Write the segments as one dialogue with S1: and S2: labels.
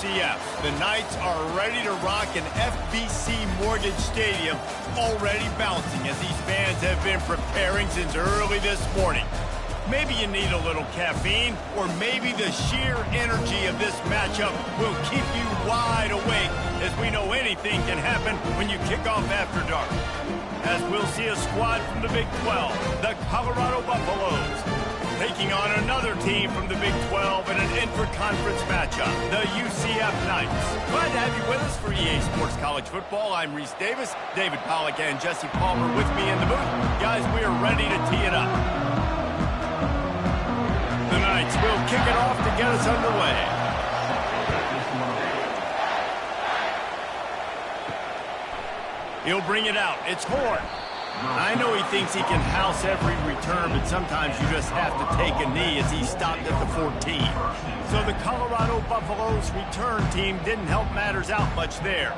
S1: UCF. The Knights are ready to rock an FBC Mortgage Stadium, already bouncing as these fans have been preparing since early this morning. Maybe you need a little caffeine, or maybe the sheer energy of this matchup will keep you wide awake, as we know anything can happen when you kick off after dark. As we'll see a squad from the Big 12, the Colorado Buffaloes, taking on another team from the Big 12 in an intra-conference matchup, the UCF Knights. Glad to have you with us for EA Sports College Football. I'm Reese Davis, David Pollack, and Jesse Palmer with me in the booth. Guys, we are ready to tee it up. The Knights will kick it off to get us underway. He'll bring it out. It's Horn. I know he thinks he can house every return, but sometimes you just have to take a knee as he stopped at the 14. So the Colorado Buffaloes return team didn't help matters out much there.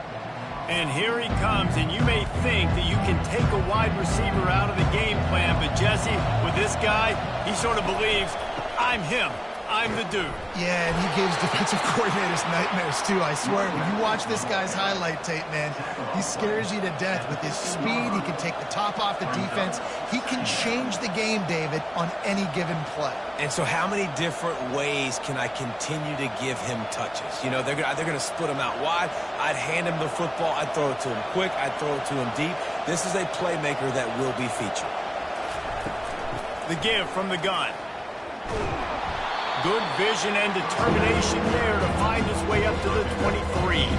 S1: And here he comes, and you may think that you can take a wide receiver out of the game plan, but Jesse, with this guy, he sort of believes, I'm him. I'm the dude.
S2: Yeah, and he gives defensive coordinators nightmares, too, I swear. When you watch this guy's highlight tape, man, he scares you to death with his speed. He can take the top off the defense. He can change the game, David, on any given play.
S3: And so how many different ways can I continue to give him touches? You know, they're going to split him out wide. I'd hand him the football. I'd throw it to him quick. I'd throw it to him deep. This is a playmaker that will be featured.
S1: The give from the gun. Good vision and determination there to find his way up to the 23.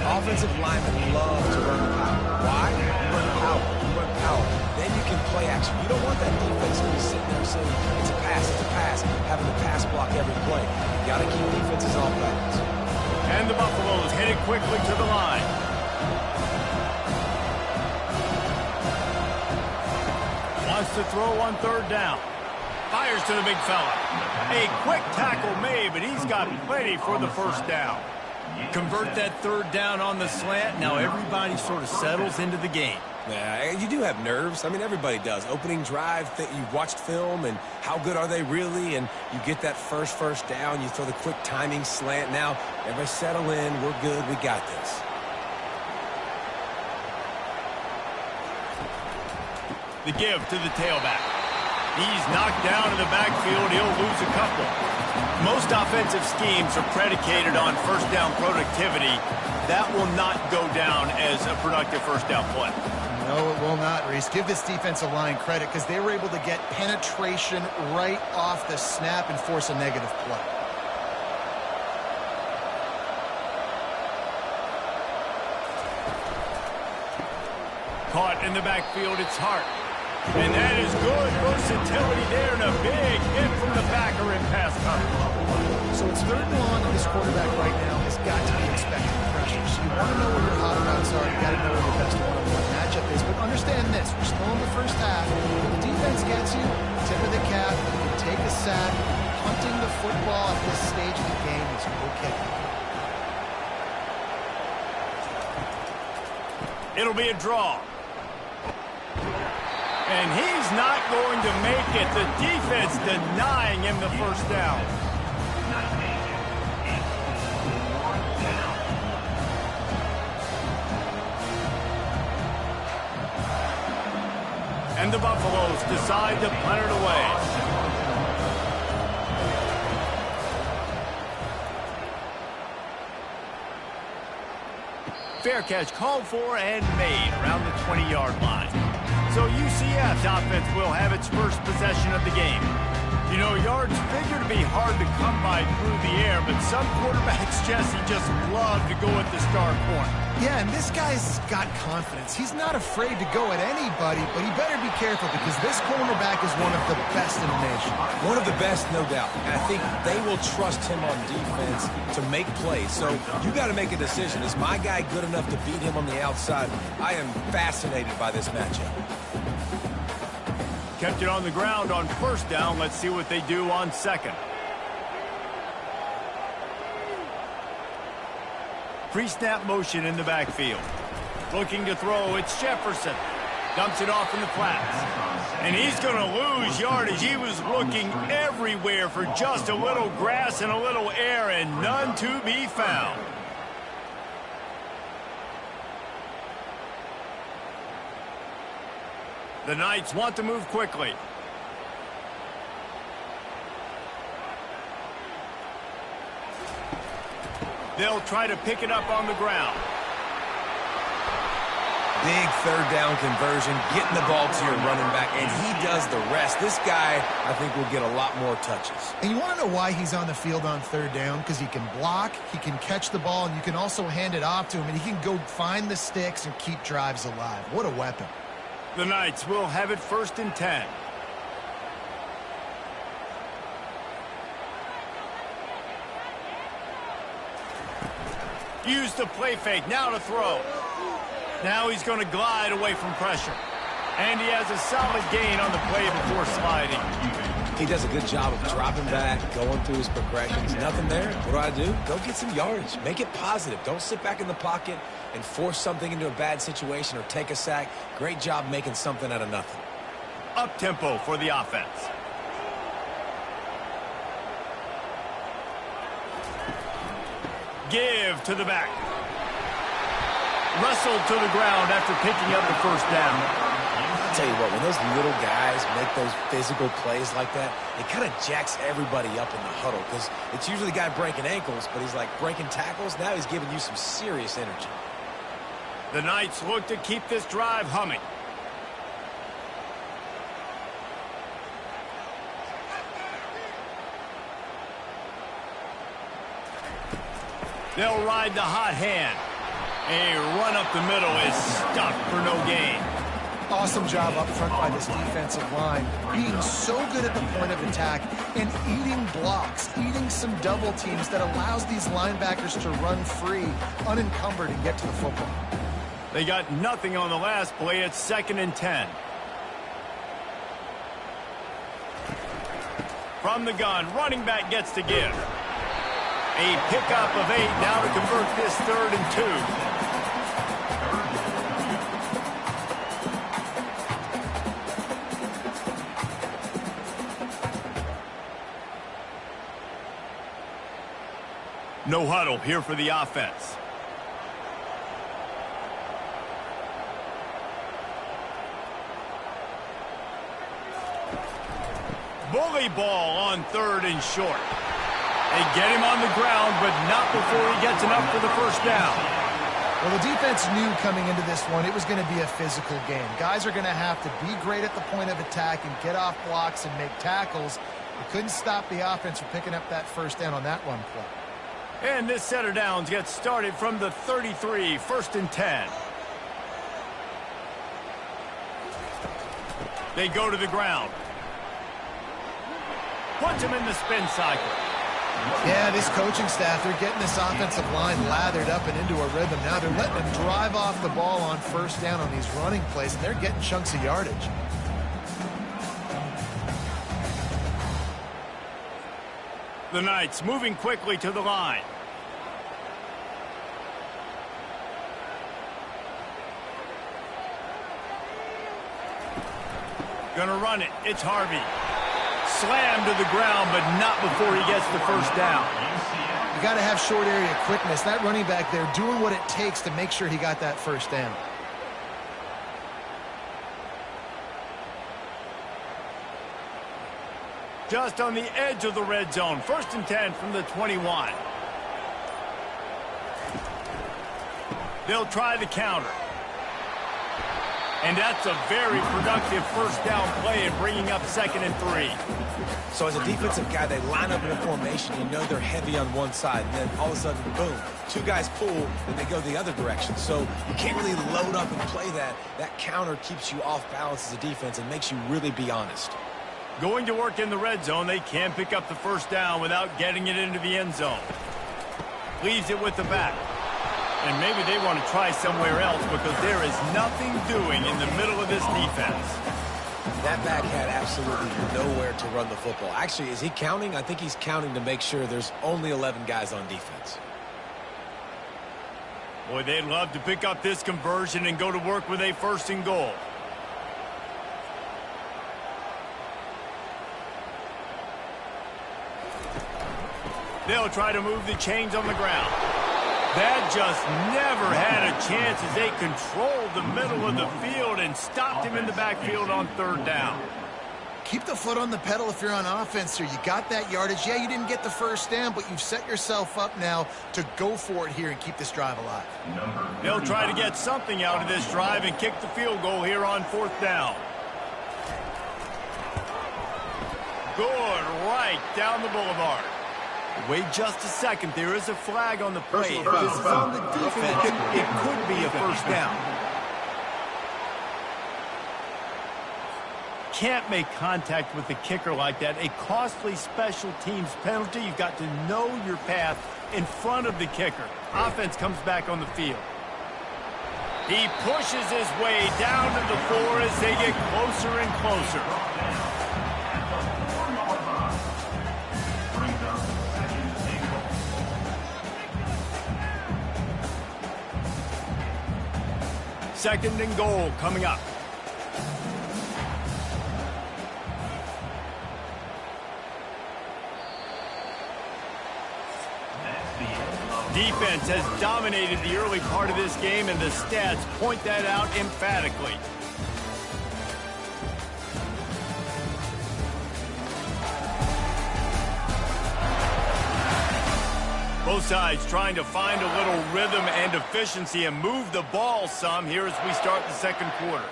S3: Offensive linemen love to run the power. Why? You run power. You run power. Then you can play action. You don't want that defense to be sitting there saying, it's a pass, having to pass block every play. You got to keep defenses off balance.
S1: And the Buffaloes headed quickly to the line. Wants to throw on third down. Fires to the big fella. A quick tackle made, but he's got plenty for the first down. Convert that third down on the slant. Now everybody sort of settles into the game.
S3: Yeah, you do have nerves. I mean, everybody does. Opening drive, you've watched film, and how good are they really? And you get that first down. You throw the quick timing slant. Now, everybody settle in. We're good. We got this.
S1: The give to the tailback. He's knocked down in the backfield. He'll lose a couple. Most offensive schemes are predicated on first down productivity. That will not go down as a productive first down play.
S2: No, it will not, Reese. Give this defensive line credit because they were able to get penetration right off the snap and force a negative play.
S1: Caught in the backfield, it's Hart. And that is good versatility there, and a big hit from the backer in pass coverage.
S2: So it's third and long, and this quarterback right now has got to be expecting pressure. So you want to know where your hot routes are. You got to know where your best one-on-one matchup is. But understand this: we're still in the first half. If the defense gets you, tip of the cap, you can take a sack. Punting the football at this stage of the game is okay.
S1: It'll be a draw. And he's not going to make it. The defense denying him the first down. And the Buffaloes decide to punt it away. Fair catch called for and made around the 20-yard line. So UCF's offense will have its first possession of the game. You know, yards figure to be hard to come by through the air, but some quarterbacks, Jesse, just love to go at the star corner.
S2: Yeah, and this guy's got confidence. He's not afraid to go at anybody, but he better be careful because this cornerback is one of the best in the nation.
S3: One of the best, no doubt. And I think they will trust him on defense to make plays. So you got to make a decision. Is my guy good enough to beat him on the outside? I am fascinated by this matchup.
S1: Kept it on the ground on first down. Let's see what they do on second. Pre-snap motion in the backfield. Looking to throw, it's Jefferson. Dumps it off in the flats. And he's going to lose yardage. He was looking everywhere for just a little grass and a little air, and none to be found. The Knights want to move quickly. They'll try to pick it up on the ground.
S3: Big third down conversion, getting the ball to your running back, and he does the rest. This guy, I think, will get a lot more touches.
S2: And you want to know why he's on the field on third down? Because he can block, he can catch the ball, and you can also hand it off to him, and he can go find the sticks and keep drives alive. What a weapon.
S1: The Knights will have it 1st and 10. Use the play fake, now to throw. Now he's going to glide away from pressure. And he has a solid gain on the play before sliding.
S3: He does a good job of dropping back, going through his progressions. Nothing there. What do? Go get some yardage. Make it positive. Don't sit back in the pocket and force something into a bad situation or take a sack. Great job making something out of nothing.
S1: Up-tempo for the offense. Give to the back. Wrestled to the ground after picking up the first down.
S3: I'll tell you what, when those little guys make those physical plays like that, it kind of jacks everybody up in the huddle because it's usually the guy breaking ankles, but he's like breaking tackles. Now he's giving you some serious energy.
S1: The Knights look to keep this drive humming. They'll ride the hot hand. A run up the middle is stuffed for no gain.
S2: Awesome job up front by this defensive line, being so good at the point of attack and eating blocks, eating some double teams that allows these linebackers to run free, unencumbered, and get to the football.
S1: They got nothing on the last play. It's 2nd and 10. From the gun, running back gets to give. A pickup of 8 now to convert this 3rd and 2. No huddle here for the offense. Bully ball on 3rd and short. They get him on the ground, but not before he gets enough for the first down.
S2: Well, the defense knew coming into this one it was going to be a physical game. Guys are going to have to be great at the point of attack and get off blocks and make tackles. They couldn't stop the offense from picking up that first down on that run play.
S1: And this set of downs gets started from the 33, 1st and 10. They go to the ground. Puts him in the spin cycle.
S2: Yeah, this coaching staff, they're getting this offensive line lathered up and into a rhythm. Now they're letting them drive off the ball on first down on these running plays, and they're getting chunks of yardage.
S1: The Knights moving quickly to the line. Gonna run it. It's Harvey. Slammed to the ground, but not before he gets the first down.
S2: You got to have short area quickness. That running back there doing what it takes to make sure he got that first down.
S1: Just on the edge of the red zone. 1st and 10 from the 21. They'll try the counter. And that's a very productive first down play and bringing up 2nd and 3.
S3: So as a defensive guy, they line up in a formation. You know they're heavy on one side. And then all of a sudden, boom, 2 guys pull, and they go the other direction. So you can't really load up and play that. That counter keeps you off balance as a defense and makes you really be honest.
S1: Going to work in the red zone, they can pick up the first down without getting it into the end zone. Leaves it with the back. And maybe they want to try somewhere else because there is nothing doing in the middle of this defense.
S3: That back had absolutely nowhere to run the football. Actually, is he counting? I think he's counting to make sure there's only 11 guys on defense.
S1: Boy, they'd love to pick up this conversion and go to work with a 1st and goal. They'll try to move the chains on the ground. That just never had a chance as they controlled the middle of the field and stopped him in the backfield on third down.
S2: Keep the foot on the pedal if you're on offense here. You got that yardage. Yeah, you didn't get the first down, but you've set yourself up now to go for it here and keep this drive alive.
S1: They'll try to get something out of this drive and kick the field goal here on fourth down. Good, right down the boulevard. Wait just a second. There is a flag on the play. If this is on the defense, it could be a first down. Can't make contact with the kicker like that. A costly special teams penalty. You've got to know your path in front of the kicker. Offense comes back on the field. He pushes his way down to the 4 as they get closer and closer. Second and goal coming up. Defense has dominated the early part of this game, and the stats point that out emphatically. Both sides trying to find a little rhythm and efficiency and move the ball some here as we start the second quarter.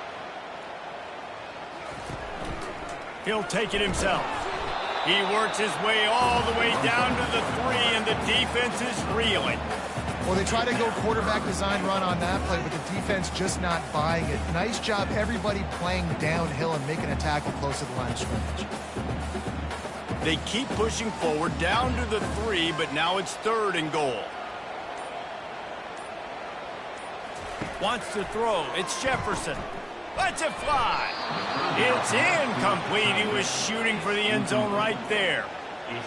S1: He'll take it himself. He works his way all the way down to the 3, and the defense is reeling.
S2: Well, they try to go quarterback design run on that play, but the defense just not buying it. Nice job, everybody playing downhill and making a tackle close to the line of scrimmage.
S1: They keep pushing forward down to the 3, but now it's third and goal. Wants to throw. It's Jefferson. Lets it fly. It's incomplete. He was shooting for the end zone right there.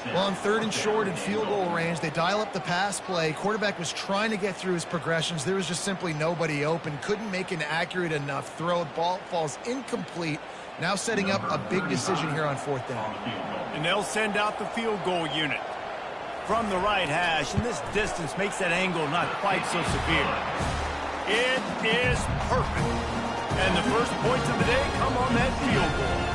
S2: Well, on third and short and field goal range, they dial up the pass play. Quarterback was trying to get through his progressions. There was just simply nobody open. Couldn't make an accurate enough throw. Ball falls incomplete. Now setting up a big decision here on fourth down.
S1: And they'll send out the field goal unit from the right hash, and this distance makes that angle not quite so severe. It is perfect. And the first points of the day come on that field goal.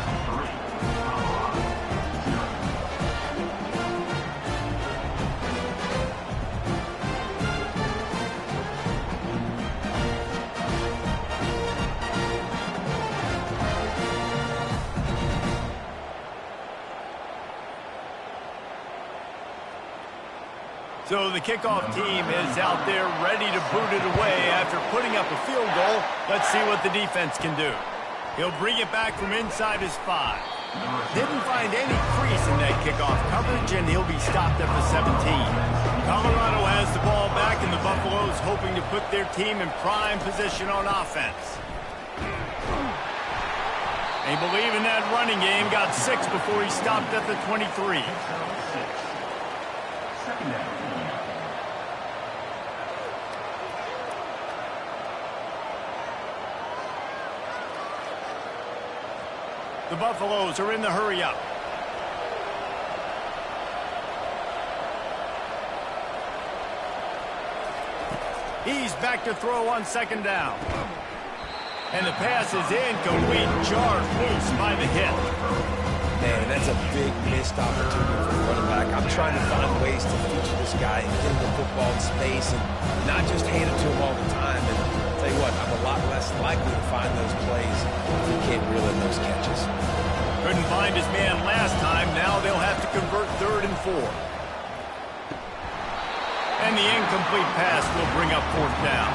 S1: So the kickoff team is out there ready to boot it away after putting up a field goal. Let's see what the defense can do. He'll bring it back from inside his 5. Didn't find any crease in that kickoff coverage, and he'll be stopped at the 17. Colorado has the ball back, and the Buffaloes hoping to put their team in prime position on offense. They believe in that running game. Got 6 before he stopped at the 23. The Buffaloes are in the hurry-up. He's back to throw on second down. And the pass is incomplete. Jarred loose by the hit.
S3: Man, that's a big missed opportunity for the running back. I'm trying to find ways to feature this guy and get him the football in space and not just hand it to him all the time. And I'll tell you what, I'm a lot less likely to find those plays if he can't reel in those catches.
S1: Couldn't find his man last time. Now they'll have to convert third and 4. And the incomplete pass will bring up fourth down.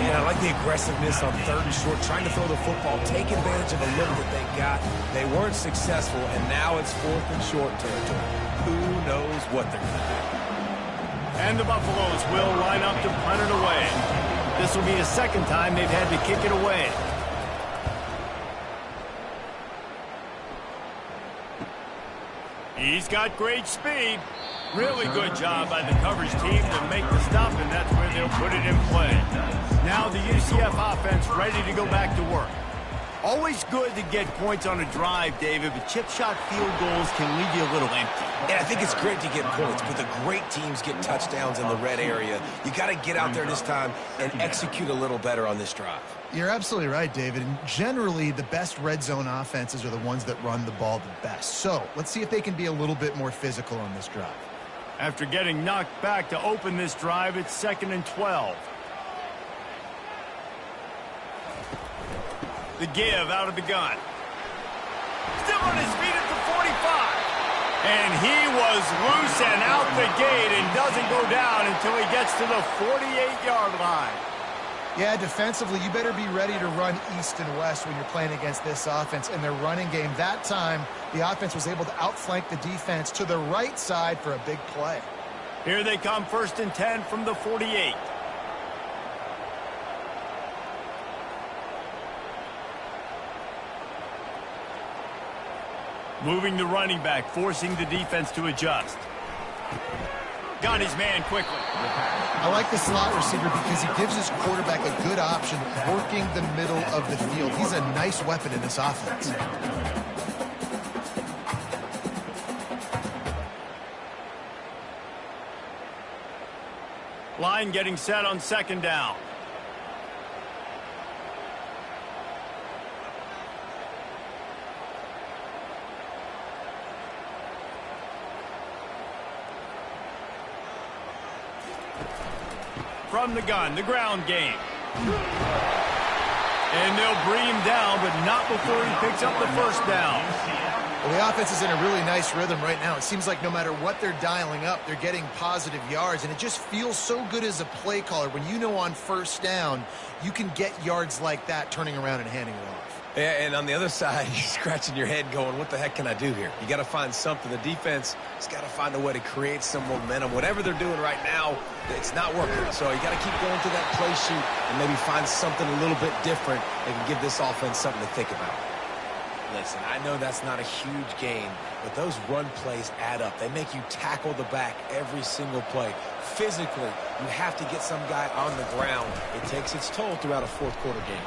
S3: Yeah, I like the aggressiveness on third and short, trying to throw the football, take advantage of a look that they got. They weren't successful, and now it's fourth and short territory. Who knows what they're going to do?
S1: And the Buffaloes will line up to punt it away. This will be the second time they've had to kick it away. He's got great speed. Really good job by the coverage team to make the stop, and that's where they'll put it in play. Now the UCF offense ready to go back to work. Always good to get points on a drive, David, but chip shot field goals can leave you a little empty.
S3: And I think it's great to get points, but the great teams get touchdowns in the red area. You got to get out there this time and execute a little better on this drive.
S2: You're absolutely right, David. And generally, the best red zone offenses are the ones that run the ball the best. So let's see if they can be a little bit more physical on this drive.
S1: After getting knocked back to open this drive, it's 2nd and 12. The give out of the gun. Still on his feet at the 45. And he was loose and out the gate and doesn't go down until he gets to the 48-yard line.
S2: Yeah, defensively, you better be ready to run east and west when you're playing against this offense. In their running game, that time, the offense was able to outflank the defense to the right side for a big play.
S1: Here they come, 1st and 10 from the 48. Moving the running back, forcing the defense to adjust. Got his man quickly.
S2: I like the slot receiver because he gives his quarterback a good option working the middle of the field. He's a nice weapon in this offense.
S1: Line getting set on 2nd down. From the gun, the ground game. And they'll bring him down, but not before he picks up the 1st down.
S2: Well, the offense is in a really nice rhythm right now. It seems like no matter what they're dialing up, they're getting positive yards, and it just feels so good as a play caller when you know on 1st down you can get yards like that turning around and handing it off.
S3: Yeah, and on the other side, you're scratching your head going, what the heck can I do here? You got to find something. The defense has got to find a way to create some momentum. Whatever they're doing right now, it's not working. So you got to keep going to that play sheet and maybe find something a little bit different that can give this offense something to think about. Listen, I know that's not a huge gain, but those run plays add up. They make you tackle the back every single play. Physically, you have to get some guy on the ground. It takes its toll throughout a 4th quarter game.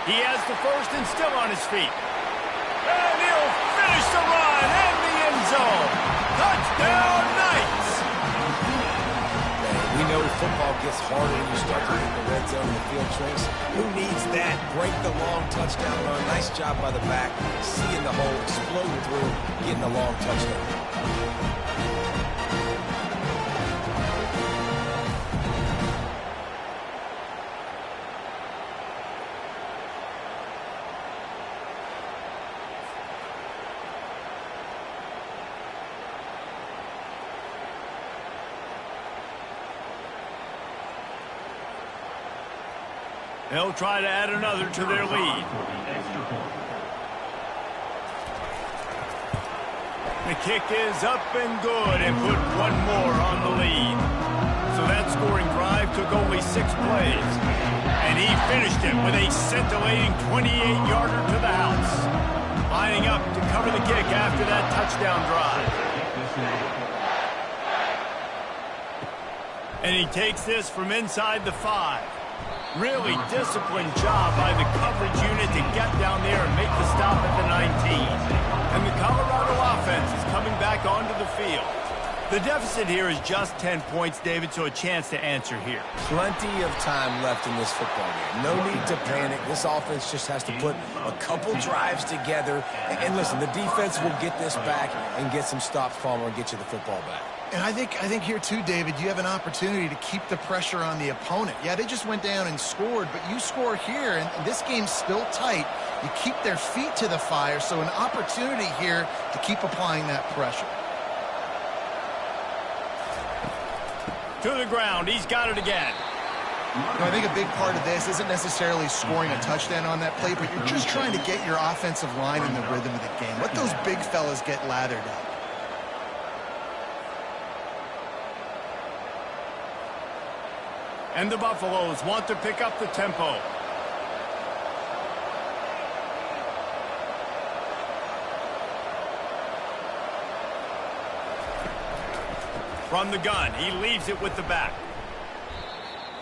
S1: He has the 1st and still on his feet. And he'll finish the run and the end zone. Touchdown, Knights!
S3: We know football gets harder when you start to hit the red zone and the field trace. Who needs that? Break the long touchdown run. Nice job by the back. Seeing the hole, exploding through, getting the long touchdown.
S1: They'll try to add another to their lead. The kick is up and good and put one more on the lead. So that scoring drive took only 6 plays. And he finished it with a scintillating 28-yarder to the house. Lining up to cover the kick after that touchdown drive. And he takes this from inside the 5. Really disciplined job by the coverage unit to get down there and make the stop at the 19. And the Colorado offense is coming back onto the field. The deficit here is just 10 points, David, so a chance to answer here.
S3: Plenty of time left in this football game. No need to panic. This offense just has to put a couple drives together. And listen, the defense will get this back and get some stops from and get you the football back.
S2: And I think here too, David, you have an opportunity to keep the pressure on the opponent. Yeah, they just went down and scored, but you score here, and this game's still tight. You keep their feet to the fire, so an opportunity here to keep applying that pressure.
S1: To the ground, he's got it again.
S2: I think a big part of this isn't necessarily scoring a touchdown on that play, but you're just trying to get your offensive line in the rhythm of the game. Let those big fellas get lathered up.
S1: And the Buffaloes want to pick up the tempo. From the gun, he leaves it with the back.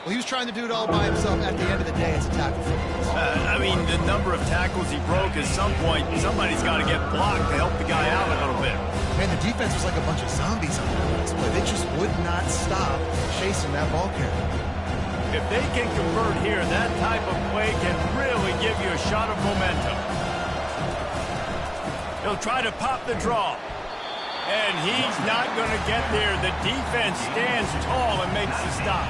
S2: Well, he was trying to do it all by himself. At the end of the day, it's a tackle for loss.
S1: I mean, the number of tackles he broke, at some point, somebody's got to get blocked to help the guy out a little bit.
S2: Man, the defense was like a bunch of zombies on that last play. They just would not stop chasing that ball carrier.
S1: If they can convert here, that type of play can really give you a shot of momentum. He'll try to pop the draw. And he's not going to get there. The defense stands tall and makes the stop.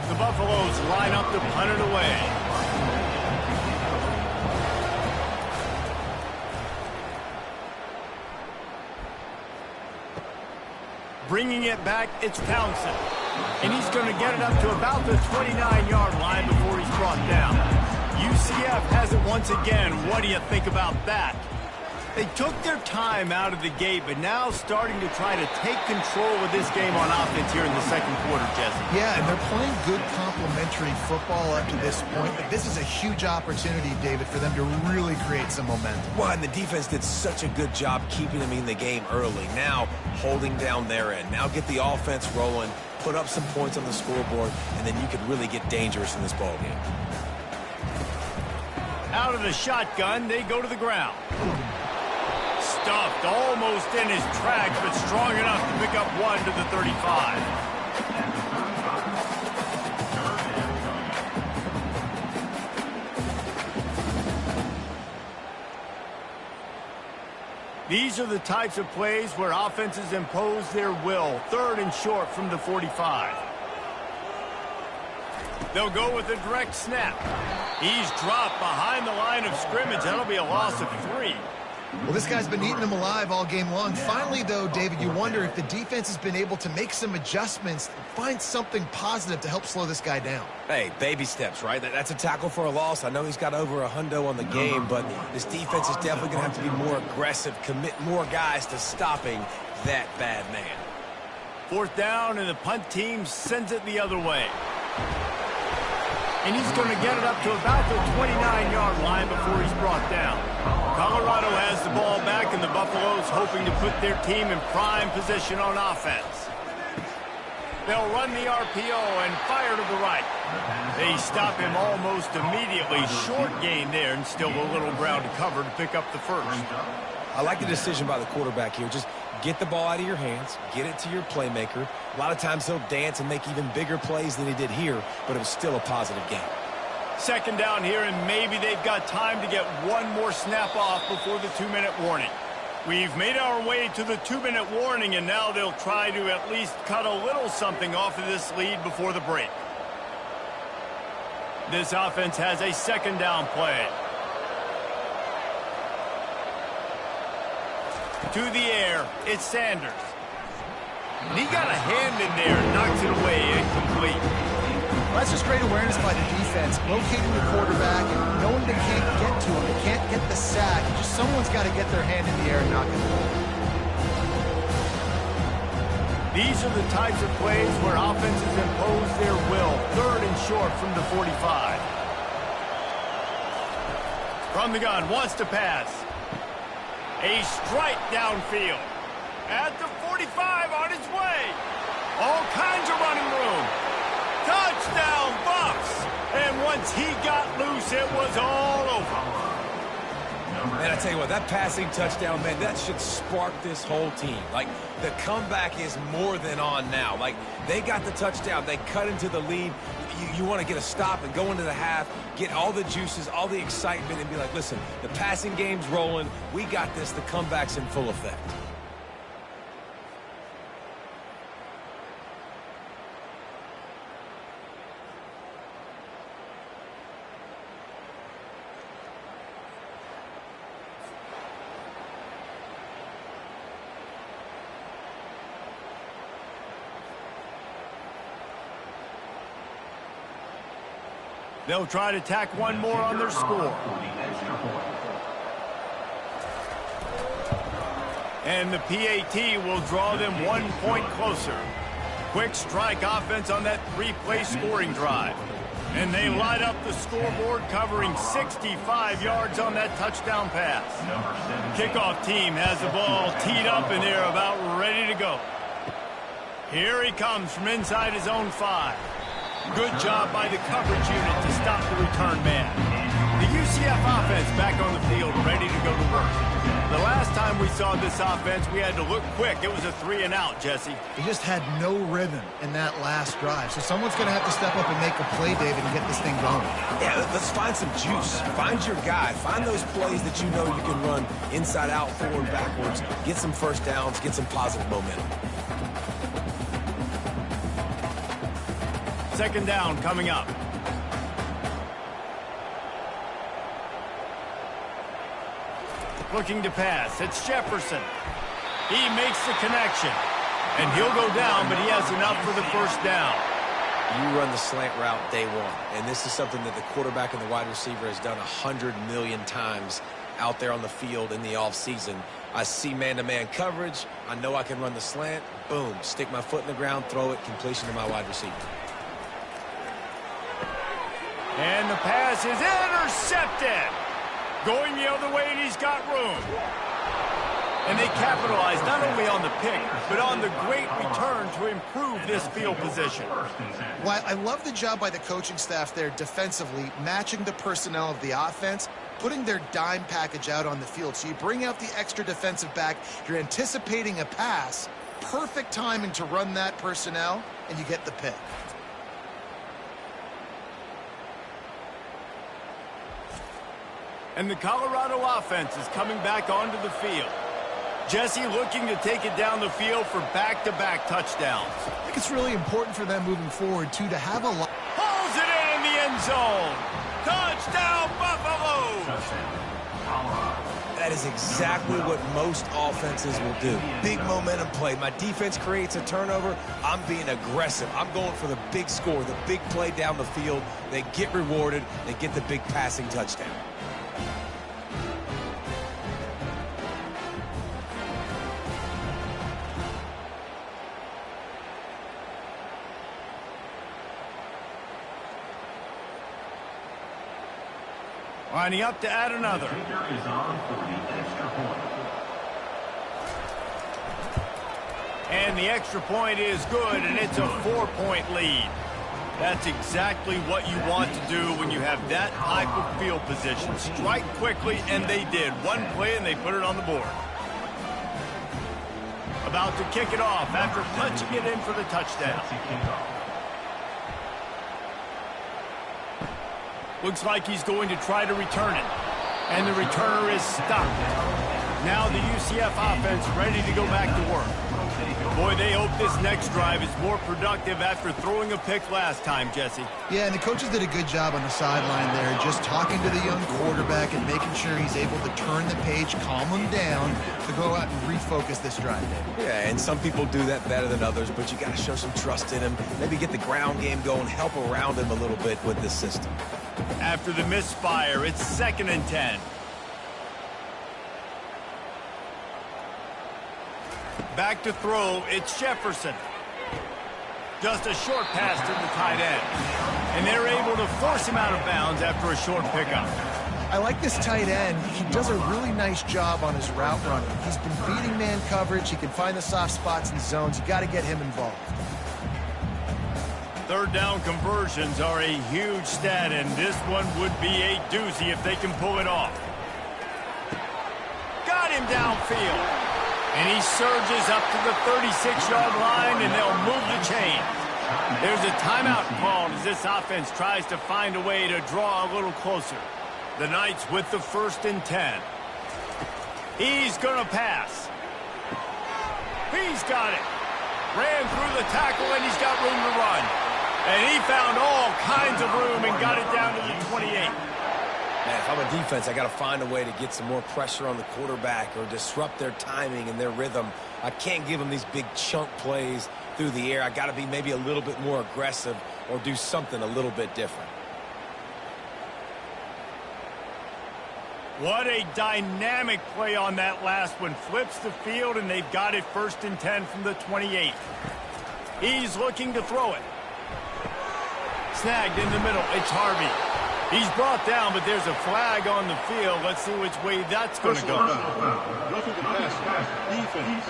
S1: The Buffaloes line up to punt it away. Bringing it back, it's Townsend. And he's going to get it up to about the 29-yard line before he's brought down. UCF has it once again. What do you think about that? They took their time out of the gate, but now starting to try to take control of this game on offense here in the second quarter, Jesse.
S2: Yeah, and they're playing good complementary football up to this point, but this is a huge opportunity, David, for them to really create some momentum.
S3: Well, and the defense did such a good job keeping them in the game early. Now, holding down their end. Now get the offense rolling, put up some points on the scoreboard, and then you could really get dangerous in this ball game.
S1: Out of the shotgun, they go to the ground. Stuffed almost in his tracks, but strong enough to pick up one to the 35. These are the types of plays where offenses impose their will. 3rd and short from the 45. They'll go with a direct snap. He's dropped behind the line of scrimmage. That'll be a loss of 3.
S2: Well, this guy's been eating them alive all game long. Finally, though, David, you wonder if the defense has been able to make some adjustments, find something positive to help slow this guy down.
S3: Hey, baby steps, right? That's a tackle for a loss. I know he's got over $100 on the game, but this defense is definitely going to have to be more aggressive, commit more guys to stopping that bad man.
S1: 4th down, and the punt team sends it the other way. And he's going to get it up to about the 29-yard line before he's brought down. Colorado has the ball back, and the Buffaloes hoping to put their team in prime position on offense. They'll run the RPO and fire to the right. They stop him almost immediately. Short gain there, and still a little ground to cover to pick up the first.
S3: I like the decision by the quarterback here. Just get the ball out of your hands, get it to your playmaker. A lot of times he'll dance and make even bigger plays than he did here, but it was still a positive game.
S1: 2nd down here, and maybe they've got time to get one more snap off before the 2-minute warning. We've made our way to the 2-minute warning, and now they'll try to at least cut a little something off of this lead before the break. This offense has a 2nd down play. To the air, it's Sanders. And he got a hand in there and knocks it away, incomplete.
S2: Well, that's just great awareness by the defense, locating the quarterback and knowing they can't get to him, they can't get the sack. Just someone's got to get their hand in the air and knock it away.
S1: These are the types of plays where offenses impose their will. 3rd and short from the 45. From the gun, wants to pass. A strike downfield. At the 45, on his way. All kinds of running room. Touchdown, Buffs! And once he got loose, it was all over.
S3: Man, I tell you what, that passing touchdown, man, that should spark this whole team. Like, the comeback is more than on now. Like, they got the touchdown. They cut into the lead. You want to get a stop and go into the half, get all the juices, all the excitement, and be like, listen, the passing game's rolling. We got this. The comeback's in full effect.
S1: They'll try to tack one more on their score. And the PAT will draw them 1 point closer. Quick strike offense on that 3-play scoring drive. And they light up the scoreboard, covering 65 yards on that touchdown pass. Kickoff team has the ball teed up, and they're about ready to go. Here he comes from inside his own 5. Good job by the coverage unit to stop the return man. The UCF offense back on the field, ready to go to work. The last time we saw this offense, we had to look quick. It was a 3-and-out, Jesse.
S2: He just had no rhythm in that last drive. So someone's going to have to step up and make a play, David, and get this thing going.
S3: Yeah, let's find some juice. Find your guy. Find those plays that you know you can run inside out, forward, backwards. Get some first downs. Get some positive momentum.
S1: Second down coming up. Looking to pass. It's Jefferson. He makes the connection. And he'll go down, but he has enough for the first down.
S3: You run the slant route day one. And this is something that the quarterback and the wide receiver has done 100 million times out there on the field in the offseason. I see man-to-man coverage. I know I can run the slant. Boom. Stick my foot in the ground, throw it, completion to my wide receiver.
S1: And the pass is intercepted. Going the other way, and he's got room. And they capitalize not only on the pick, but on the great return to improve this field position.
S2: Well, I love the job by the coaching staff there defensively, matching the personnel of the offense, putting their dime package out on the field. So you bring out the extra defensive back, you're anticipating a pass, perfect timing to run that personnel, and you get the pick.
S1: And the Colorado offense is coming back onto the field. Jesse looking to take it down the field for back-to-back touchdowns.
S2: I think it's really important for them moving forward, too, to have a lot.
S1: Pulls it in the end zone. Touchdown, Buffalo!
S3: That is exactly what most offenses will do. Big momentum play. My defense creates a turnover. I'm being aggressive. I'm going for the big score, the big play down the field. They get rewarded. They get the big passing touchdown.
S1: Lining up to add another. And the extra point is good, and it's a 4-point lead. That's exactly what you want to do when you have that type of field position. Strike quickly, and they did. One play, and they put it on the board. About to kick it off after punching it in for the touchdown. Looks like he's going to try to return it. And the returner is stopped. Now the UCF offense ready to go back to work. Boy, they hope this next drive is more productive after throwing a pick last time, Jesse.
S2: Yeah, and the coaches did a good job on the sideline there, just talking to the young quarterback and making sure he's able to turn the page, calm him down, to go out and refocus this drive, David.
S3: Yeah, and some people do that better than others, but you got to show some trust in him. Maybe get the ground game going, help around him a little bit with this system.
S1: After the misfire, it's 2nd and 10. Back to throw, it's Jefferson. Just a short pass to the tight end. And they're able to force him out of bounds after a short pickup.
S2: I like this tight end. He does a really nice job on his route running. He's been beating man coverage. He can find the soft spots and zones. You got to get him involved.
S1: Third down conversions are a huge stat, and this one would be a doozy if they can pull it off. Got him downfield. And he surges up to the 36-yard line, and they'll move the chain. There's a timeout called as this offense tries to find a way to draw a little closer. The Knights with the 1st and 10. He's going to pass. He's got it. Ran through the tackle, and he's got room to run. And he found all kinds of room and got it down to the 28.
S3: Man, if I'm a defense, I got to find a way to get some more pressure on the quarterback or disrupt their timing and their rhythm. I can't give them these big chunk plays through the air. I got to be maybe a little bit more aggressive or do something a little bit different.
S1: What a dynamic play on that last one. Flips the field, and they've got it 1st and 10 from the 28. He's looking to throw it. Snagged in the middle. It's Harvey. He's brought down, but there's a flag on the field. Let's see which way that's going to go.
S4: Roughing the pass. Defense.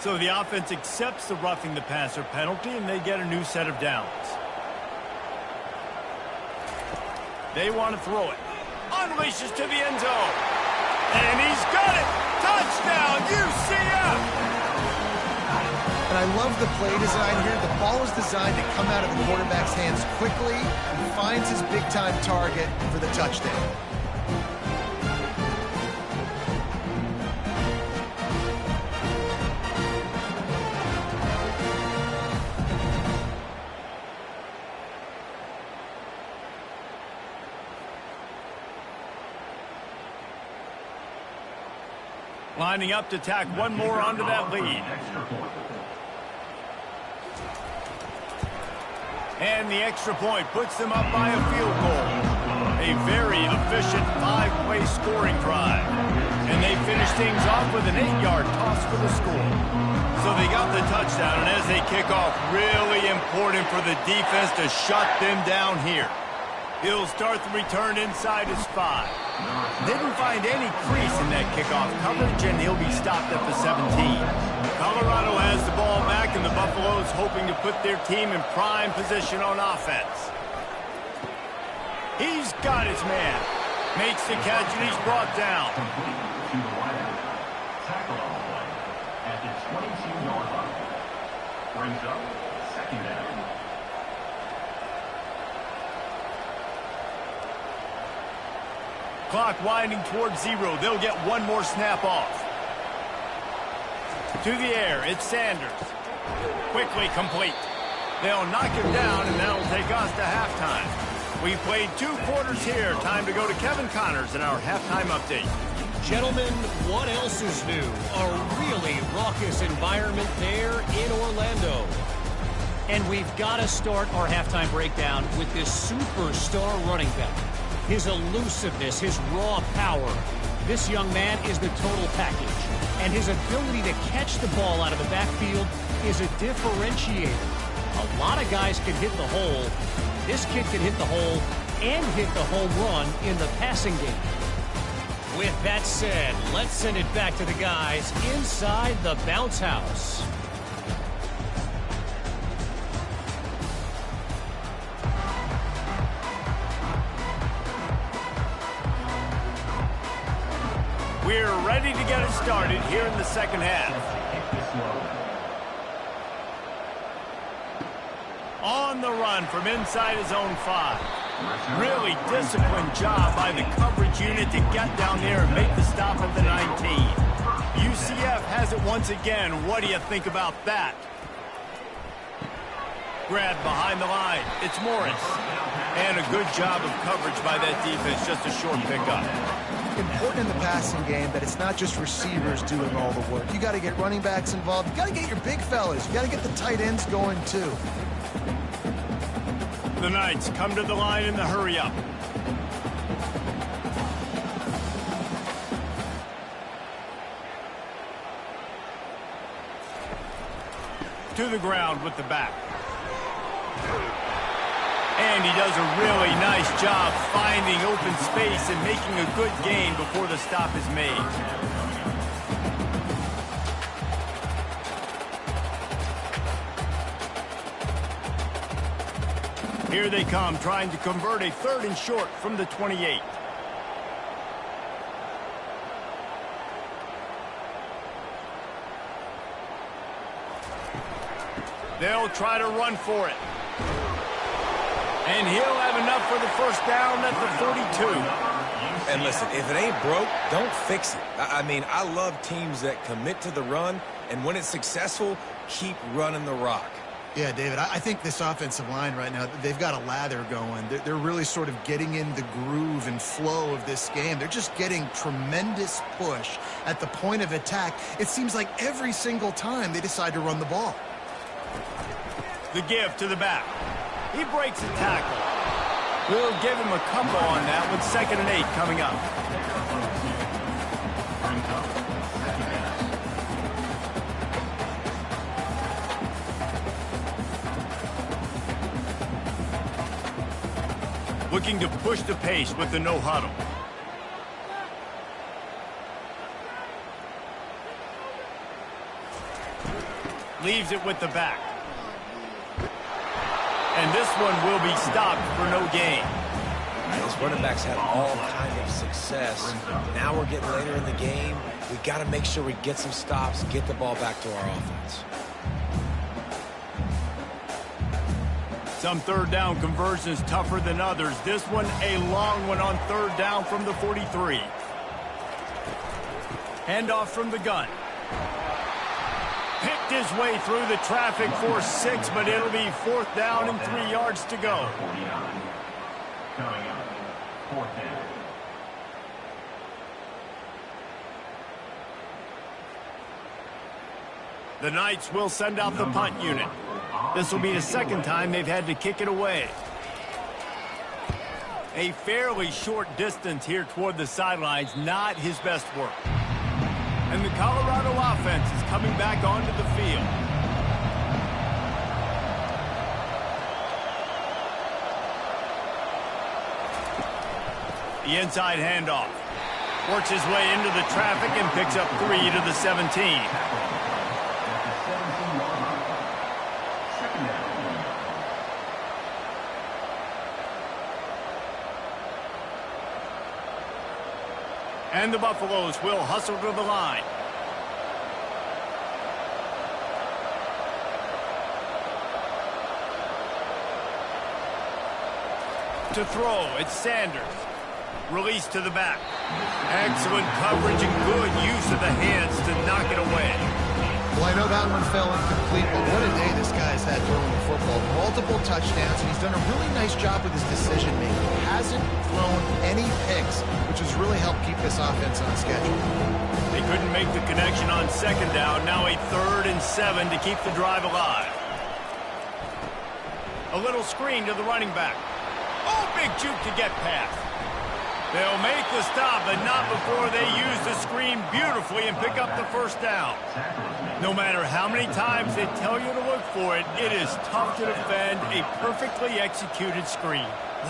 S1: So the offense accepts the roughing the passer penalty, and they get a new set of downs. They want to throw it. Unleashes to the end zone. And he's got it. Touchdown, UCF.
S2: And I love the play design here. The ball is designed to come out of the quarterback's hands quickly. He finds his big-time target for the touchdown.
S1: Lining up to tack one more onto that lead. And the extra point puts them up by a field goal. A very efficient 5-play scoring drive. And they finish things off with an 8-yard toss for the score. So they got the touchdown, and as they kick off, really important for the defense to shut them down here. He'll start the return inside his 5. Didn't find any crease in that kickoff coverage, and he'll be stopped at the 17. Colorado has the ball back, and the Buffaloes hoping to put their team in prime position on offense. He's got his man. Makes the catch, and he's brought down.
S5: Tackle on the play at the 22-yard line. Brings up second down.
S1: Clock winding towards 0. They'll get one more snap off. To the air, it's Sanders. Quickly complete. They'll knock him down, and that'll take us to halftime. We've played 2 quarters here. Time to go to Kevin Connors in our halftime update.
S6: Gentlemen, what else is new? A really raucous environment there in Orlando. And we've got to start our halftime breakdown with this superstar running back. His elusiveness, his raw power. This young man is the total package. And his ability to catch the ball out of the backfield is a differentiator. A lot of guys can hit the hole. This kid can hit the hole and hit the home run in the passing game. With that said, let's send it back to the guys inside the bounce house.
S1: We're ready to get it started here in the second half. On the run from inside his own 5. Really disciplined job by the coverage unit to get down there and make the stop at the 19. UCF has it once again. What do you think about that? Grab behind the line. It's Morris. And a good job of coverage by that defense. Just a short pickup.
S2: Important in the passing game that it's not just receivers doing all the work. You got to get running backs involved. You got to get your big fellas. You got to get the tight ends going too.
S1: The Knights come to the line in the hurry-up. To the ground with the back. And he does a really nice job finding open space and making a good gain before the stop is made. Here they come, trying to convert a 3rd and short from the 28. They'll try to run for it. And he'll have enough for the first down at the 42.
S3: And listen, if it ain't broke, don't fix it. I mean, I love teams that commit to the run, and when it's successful, keep running the rock.
S2: Yeah, David, I think this offensive line right now, they've got a lather going. They're really sort of getting in the groove and flow of this game. They're just getting tremendous push at the point of attack. It seems like every single time they decide to run the ball.
S1: The give to the back. He breaks a tackle. We'll give him a couple on that with 2nd and 8 coming up. looking to push the pace with the no huddle. Leaves it with the back. And this one will be stopped for no gain.
S3: These running backs had all kind of success. Now we're getting later in the game. We got to make sure we get some stops, get the ball back to our offense.
S1: Some third down conversions tougher than others. This one a long one on third down from the 43. Handoff from the gun. Picked his way through the traffic for 6, but it'll be 4th down and 3 yards to go.
S5: 49. Coming up, 4th down.
S1: The Knights will send out the punt unit. This will be the second time they've had to kick it away. A fairly short distance here toward the sidelines, not his best work. And the Colorado offense is coming back onto the field. The inside handoff. Works his way into the traffic and picks up 3 to the 17. And the Buffaloes will hustle to the line. To throw, it's Sanders. Release to the back. Excellent coverage and good use of the hands to knock it away.
S2: Well, I know that one fell incomplete, but what a day this guy's had throwing the football. Multiple touchdowns, and he's done a really nice job with his decision-making. Hasn't thrown any picks, which has really helped keep this offense on schedule.
S1: They couldn't make the connection on 2nd down. Now a 3rd and 7 to keep the drive alive. A little screen to the running back. Oh, big juke to get past. They'll make the stop, but not before they use the screen beautifully and pick up the 1st down. No matter how many times they tell you to look for it, it is tough to defend a perfectly executed screen.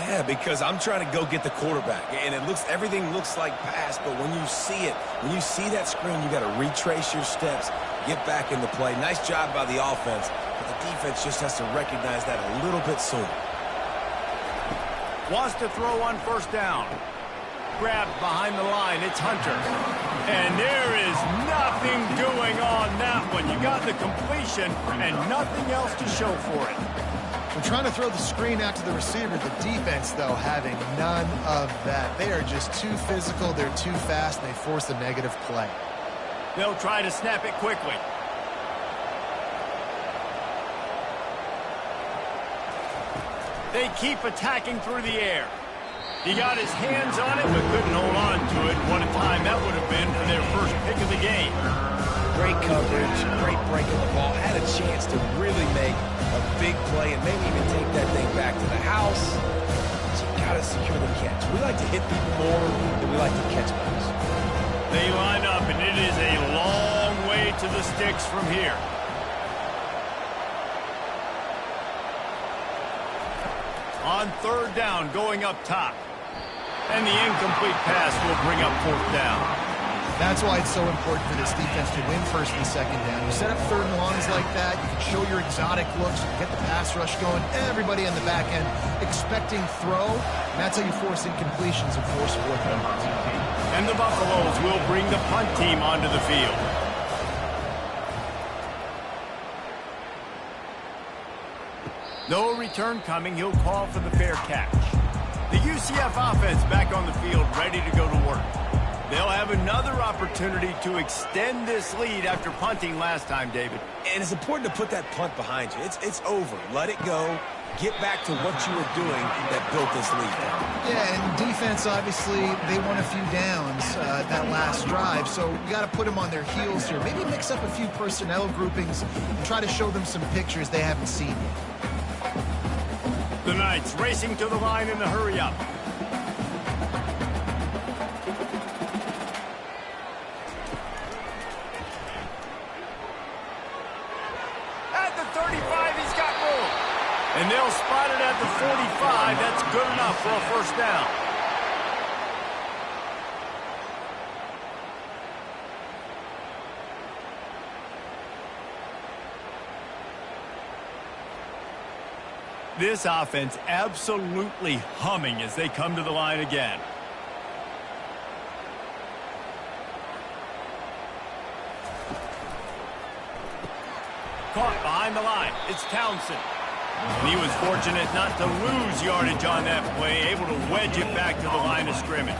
S3: Yeah, because I'm trying to go get the quarterback, and everything looks like pass, but when you see it, when you see that screen, you got to retrace your steps, get back in the play. Nice job by the offense, but the defense just has to recognize that a little bit sooner.
S1: Wants to throw on 1st down. Grabbed behind the line, it's Hunter. And there is nothing doing on that one. You got the completion and nothing else to show for it.
S2: We're trying to throw the screen out to the receiver. The defense, though, having none of that. They are just too physical, they're too fast, and they force a negative play.
S1: They'll try to snap it quickly. They keep attacking through the air. He got his hands on it, but couldn't hold on to it. What a time that would have been for their first pick of the game.
S3: Great coverage, great break of the ball. Had a chance to really make a big play and maybe even take that thing back to the house. But you got to secure the catch. We like to hit people more than we like to catch balls.
S1: They line up, and it is a long way to the sticks from here. On 3rd down, going up top. And the incomplete pass will bring up 4th down.
S2: That's why it's so important for this defense to win 1st and 2nd down. You set up 3rd and longs like that, you can show your exotic looks, you can get the pass rush going, everybody on the back end expecting throw, and that's how you force incompletions and force 4th downs.
S1: And the Buffaloes will bring the punt team onto the field. No return coming, he'll call for the fair catch. The UCF offense back on the field, ready to go to work. They'll have another opportunity to extend this lead after punting last time, David.
S3: And it's important to put that punt behind you. It's over. Let it go. Get back to what you were doing that built this lead.
S2: Yeah, and defense, obviously, they won a few downs that last drive, so you got to put them on their heels here. Maybe mix up a few personnel groupings and try to show them some pictures they haven't seen yet.
S1: The Knights racing to the line in the hurry-up. At the 35, he's got room. And they'll spot it at the 45. That's good enough for a first down. This offense absolutely humming as they come to the line again. Caught behind the line. It's Townsend. And he was fortunate not to lose yardage on that play, able to wedge it back to the line of scrimmage.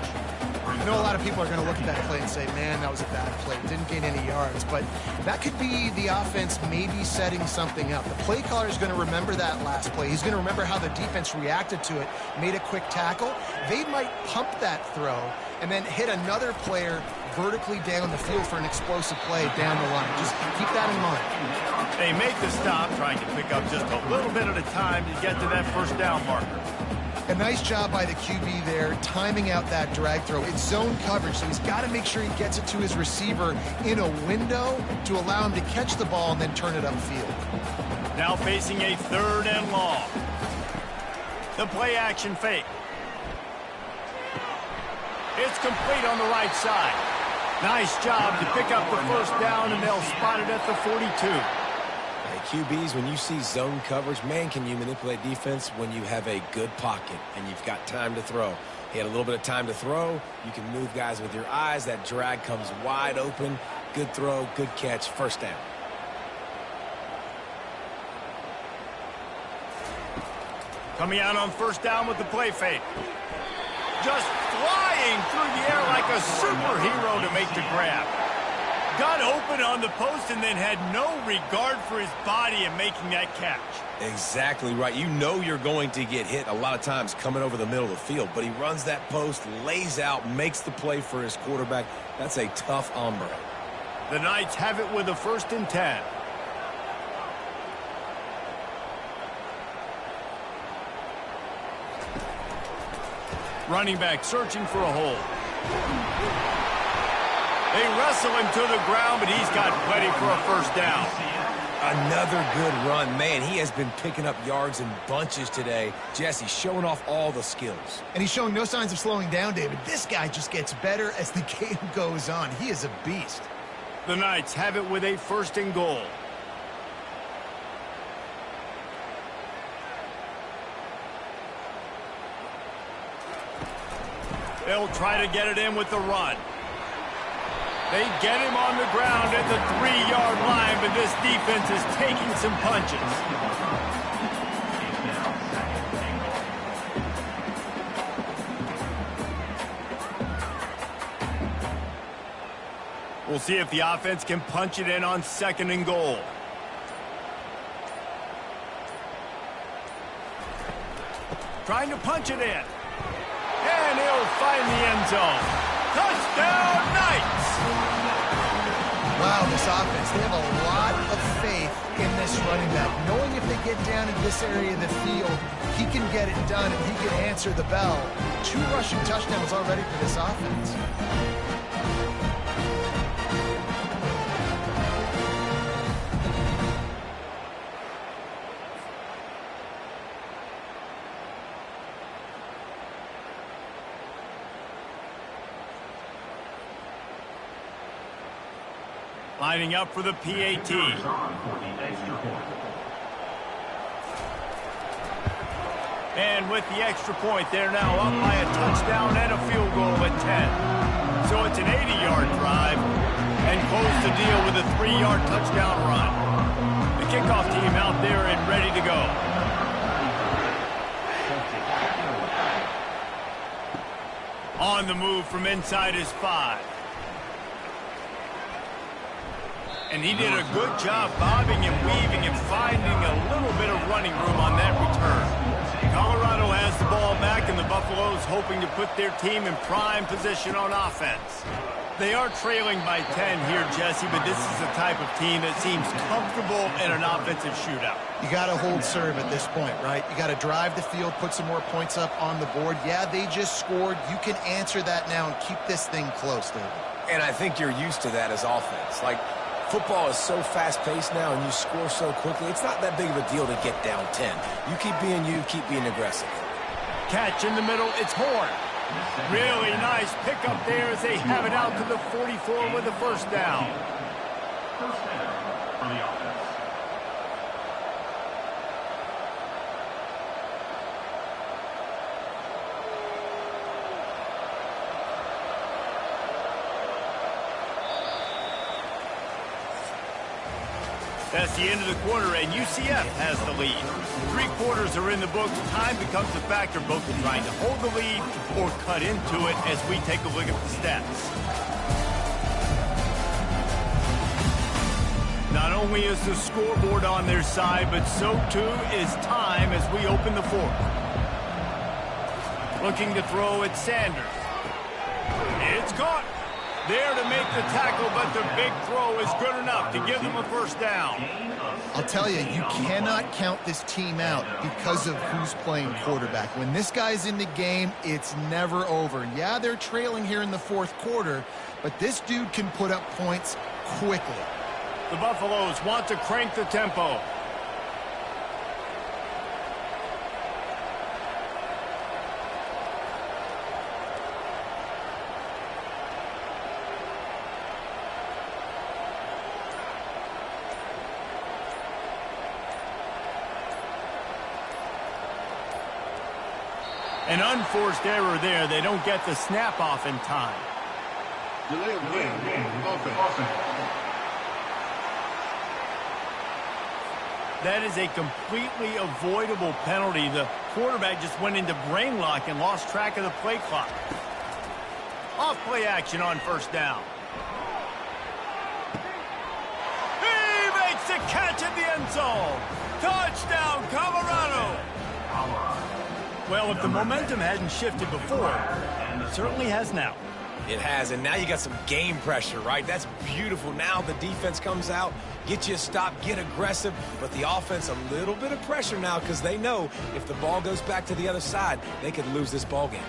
S2: I know a lot of people are going to look at that play and say, man, that was a bad play. Didn't gain any yards. But that could be the offense maybe setting something up. The play caller is going to remember that last play. He's going to remember how the defense reacted to it, made a quick tackle. They might pump that throw and then hit another player vertically down the field for an explosive play down the line. Just keep that in mind.
S1: They make the stop, trying to pick up just a little bit at a time to get to that first down marker.
S2: A nice job by the QB there, timing out that drag throw. It's zone coverage, so he's got to make sure he gets it to his receiver in a window to allow him to catch the ball and then turn it upfield.
S1: Now facing a 3rd and long. The play action fake. It's complete on the right side. Nice job to pick up the first down, and they'll spot it at the 42.
S3: Hey, QBs, when you see zone coverage, man, can you manipulate defense when you have a good pocket and you've got time to throw. He had a little bit of time to throw. You can move guys with your eyes. That drag comes wide open. Good throw, good catch, first down.
S1: Coming out on first down with the play fake. Just flying through the air like a superhero to make the grab. Got open on the post and then had no regard for his body in making that catch.
S3: Exactly right. You know you're going to get hit a lot of times coming over the middle of the field, but he runs that post, lays out, makes the play for his quarterback. That's a tough hombre.
S1: The Knights have it with a 1st and 10. Running back searching for a hole. They wrestle him to the ground, but he's got plenty for a first down.
S3: Another good run. Man, he has been picking up yards in bunches today. Jesse showing off all the skills.
S2: And he's showing no signs of slowing down, David. This guy just gets better as the game goes on. He is a beast.
S1: The Knights have it with a 1st and goal. They'll try to get it in with the run. They get him on the ground at the 3-yard line, but this defense is taking some punches. We'll see if the offense can punch it in on 2nd and goal. Trying to punch it in. And he'll find the end zone. Touchdown, Knights!
S2: Wow, this offense, they have a lot of faith in this running back. Knowing if they get down in this area of the field, he can get it done and he can answer the bell. 2 rushing touchdowns already for this offense.
S1: Lining up for the PAT. And with the extra point, they're now up by a touchdown and a field goal at 10. So it's an 80-yard drive and close the deal with a 3-yard touchdown run. The kickoff team out there and ready to go. On the move from inside his 5. And he did a good job bobbing and weaving and finding a little bit of running room on that return. Colorado has the ball back, and the Buffaloes hoping to put their team in prime position on offense. They are trailing by 10 here, Jesse, but this is the type of team that seems comfortable in an offensive shootout.
S2: You got to hold serve at this point, right? You got to drive the field, put some more points up on the board. Yeah, they just scored. You can answer that now and keep this thing close, David.
S3: And I think you're used to that as offense. Like, Football is so fast-paced now, and you score so quickly, it's not that big of a deal to get down 10. You keep being you, keep being aggressive.
S1: Catch in the middle, it's Horn. Really nice pickup there as they have it out to the 44 with the first down.
S5: First down for the offense.
S1: That's the end of the quarter, and UCF has the lead. 3 quarters are in the books. Time becomes a factor both in trying to hold the lead or cut into it as we take a look at the stats. Not only is the scoreboard on their side, but so too is time as we open the fourth. Looking to throw at Sanders. It's caught. There to make the tackle, but the big throw is good enough to give them a first down.
S2: I'll tell you, you cannot count this team out because of who's playing quarterback. When this guy's in the game, it's never over. Yeah, they're trailing here in the fourth quarter, but this dude can put up points quickly.
S1: The Buffaloes want to crank the tempo. An unforced error there. They don't get the snap off in time.
S4: Delay of game. Offense.
S1: That is a completely avoidable penalty. The quarterback just went into brain lock and lost track of the play clock. Off play action on first down. He makes the catch at the end zone. Touchdown, Colorado. Well, if the momentum hadn't shifted before, it certainly has now.
S3: It has, and now you got some game pressure, right? That's beautiful. Now the defense comes out, get you a stop, get aggressive, but the offense a little bit of pressure now because they know if the ball goes back to the other side, they could lose this ball game.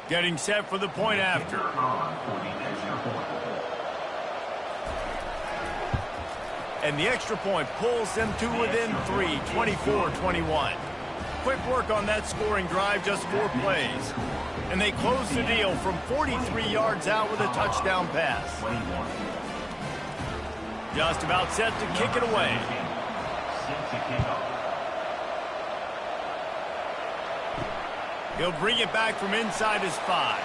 S1: Getting set for the point after. And the extra point pulls them to within 3, 24-21. Quick work on that scoring drive, just 4 plays. And they close the deal from 43 yards out with a touchdown pass. Just about set to kick it away. He'll bring it back from inside his 5.